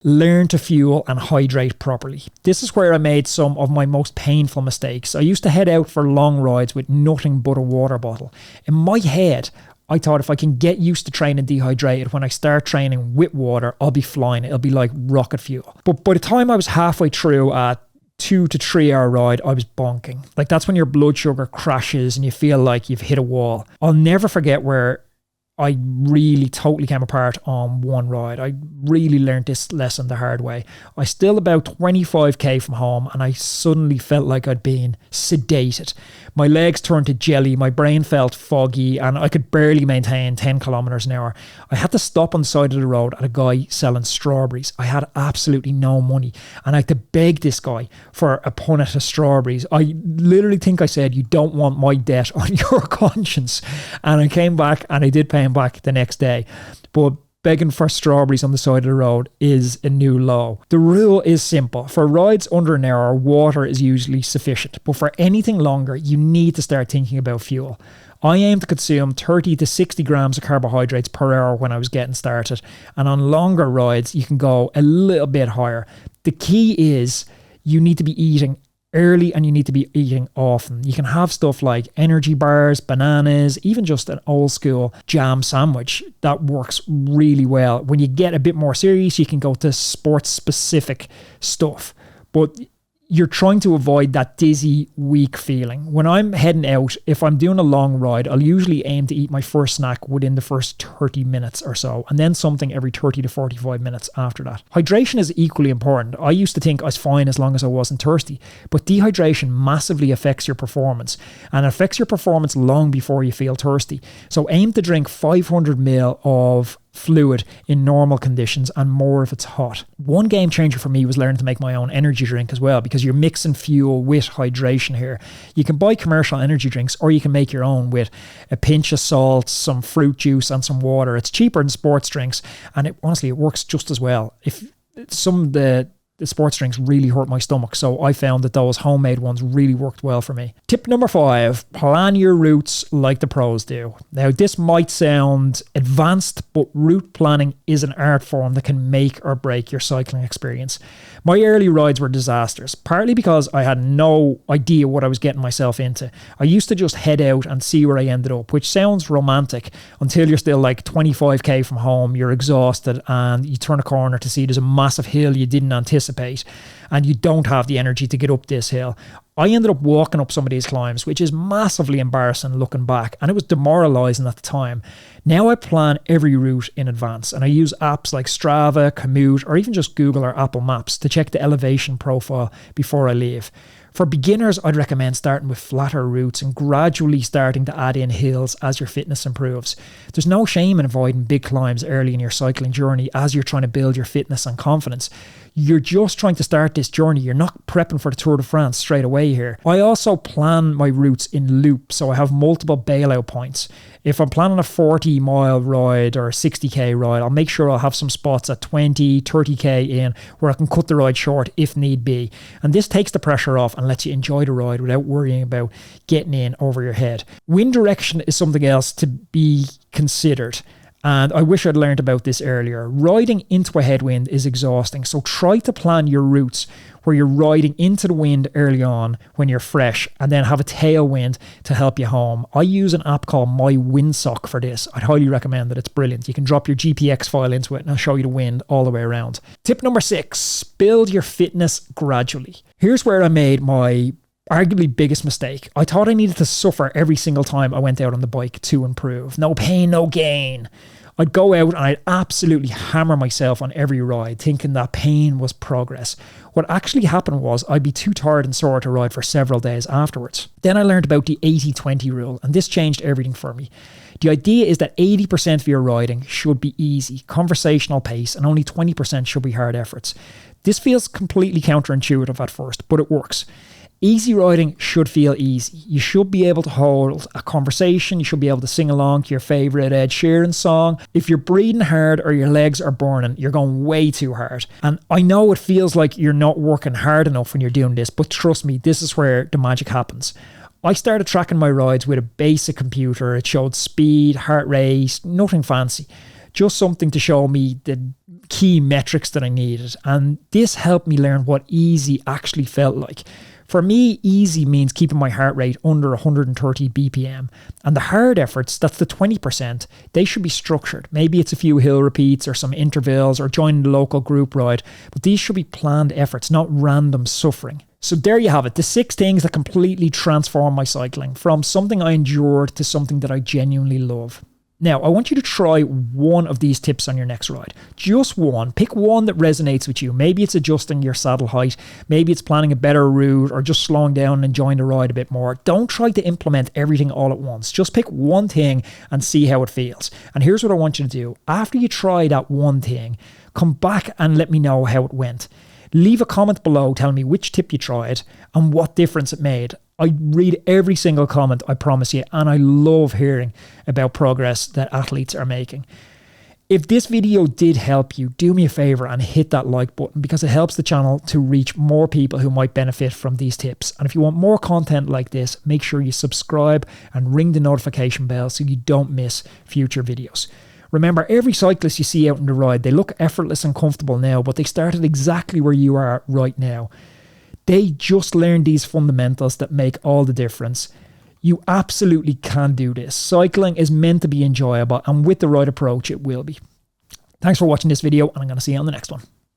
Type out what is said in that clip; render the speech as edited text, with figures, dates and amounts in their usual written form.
Learn to fuel and hydrate properly. This is where I made some of my most painful mistakes. I used to head out for long rides with nothing but a water bottle. In my head, I thought if I can get used to training dehydrated, when I start training with water, I'll be flying. It'll be like rocket fuel. But by the time I was halfway through a 2 to 3 hour ride, I was bonking. Like, that's when your blood sugar crashes and you feel like you've hit a wall. I'll never forget where I really totally came apart on one ride. I really learned this lesson the hard way. I still about 25k from home and I suddenly felt like I'd been sedated. My legs turned to jelly, my brain felt foggy, and I could barely maintain 10 kilometers an hour. I had to stop on the side of the road at a guy selling strawberries. I had absolutely no money and I had to beg this guy for a punnet of strawberries. I literally think I said, "You don't want my debt on your conscience." And I came back and I did pay him back the next day. But begging for strawberries on the side of the road is a new low. The rule is simple. For rides under an hour, water is usually sufficient. But for anything longer, you need to start thinking about fuel. I aim to consume 30 to 60 grams of carbohydrates per hour when I was getting started. And on longer rides, you can go a little bit higher. The key is you need to be eating early and you need to be eating often. You can have stuff like energy bars, bananas, even just an old school jam sandwich that works really well. When you get a bit more serious, you can go to sports specific stuff. But you're trying to avoid that dizzy, weak feeling. When I'm heading out, if I'm doing a long ride, I'll usually aim to eat my first snack within the first 30 minutes or so, and then something every 30 to 45 minutes after that. Hydration is equally important. I used to think I was fine as long as I wasn't thirsty, but dehydration massively affects your performance, and affects your performance long before you feel thirsty. So aim to drink 500 ml of fluid in normal conditions and more if it's hot. One game changer for me was learning to make my own energy drink as well, because you're mixing fuel with hydration here. You can buy commercial energy drinks or you can make your own with a pinch of salt, some fruit juice and some water. It's cheaper than sports drinks and honestly it works just as well. If some of the sports drinks really hurt my stomach, so I found that those homemade ones really worked well for me. Tip number 5, plan your routes like the pros do. Now, this might sound advanced, but route planning is an art form that can make or break your cycling experience. My early rides were disasters, partly because I had no idea what I was getting myself into. I used to just head out and see where I ended up, which sounds romantic until you're still like 25k from home, you're exhausted, and you turn a corner to see there's a massive hill you didn't anticipate, and you don't have the energy to get up this hill. I ended up walking up some of these climbs, which is massively embarrassing looking back, and it was demoralizing at the time. Now I plan every route in advance, and I use apps like Strava, Komoot, or even just Google or Apple Maps to check the elevation profile before I leave. For beginners, I'd recommend starting with flatter routes and gradually starting to add in hills as your fitness improves. There's no shame in avoiding big climbs early in your cycling journey as you're trying to build your fitness and confidence. You're just trying to start this journey. You're not prepping for the Tour de France straight away here. I also plan my routes in loops, so I have multiple bailout points. If I'm planning a 40-mile ride or a 60k ride, I'll make sure I'll have some spots at 20, 30k in where I can cut the ride short if need be. And this takes the pressure off and lets you enjoy the ride without worrying about getting in over your head. Wind direction is something else to be considered. And I wish I'd learned about this earlier. Riding into a headwind is exhausting, so try to plan your routes where you're riding into the wind early on when you're fresh and then have a tailwind to help you home. I use an app called My Windsock for this. I'd highly recommend it. It's brilliant. You can drop your GPX file into it and it'll show you the wind all the way around. Tip number 6, build your fitness gradually. Here's where I made my arguably biggest mistake. I thought I needed to suffer every single time I went out on the bike to improve. No pain, no gain. I'd go out and I'd absolutely hammer myself on every ride, thinking that pain was progress. What actually happened was I'd be too tired and sore to ride for several days afterwards. Then I learned about the 80-20 rule, and this changed everything for me. The idea is that 80% of your riding should be easy, conversational pace, and only 20% should be hard efforts. This feels completely counterintuitive at first, but it works. Easy riding should feel easy. You should be able to hold a conversation. You should be able to sing along to your favourite Ed Sheeran song. If you're breathing hard or your legs are burning, you're going way too hard. And I know it feels like you're not working hard enough when you're doing this, but trust me, this is where the magic happens. I started tracking my rides with a basic computer. It showed speed, heart rate, nothing fancy. Just something to show me the key metrics that I needed. And this helped me learn what easy actually felt like. For me, easy means keeping my heart rate under 130 BPM. And the hard efforts, that's the 20%, they should be structured. Maybe it's a few hill repeats or some intervals or joining the local group ride. But these should be planned efforts, not random suffering. So there you have it, the 6 things that completely transformed my cycling, from something I endured to something that I genuinely love. Now, I want you to try one of these tips on your next ride. Just one. Pick one that resonates with you. Maybe it's adjusting your saddle height. Maybe it's planning a better route or just slowing down and enjoying the ride a bit more. Don't try to implement everything all at once. Just pick one thing and see how it feels. And here's what I want you to do. After you try that one thing, come back and let me know how it went. Leave a comment below telling me which tip you tried and what difference it made. I read every single comment, I promise you, and I love hearing about progress that athletes are making. If this video did help you, do me a favor and hit that like button, because it helps the channel to reach more people who might benefit from these tips. And if you want more content like this, make sure you subscribe and ring the notification bell so you don't miss future videos. Remember, every cyclist you see out on the ride, they look effortless and comfortable now, but they started exactly where you are right now. They just learned these fundamentals that make all the difference. You absolutely can do this. Cycling is meant to be enjoyable, and with the right approach, it will be. Thanks for watching this video, and I'm going to see you on the next one.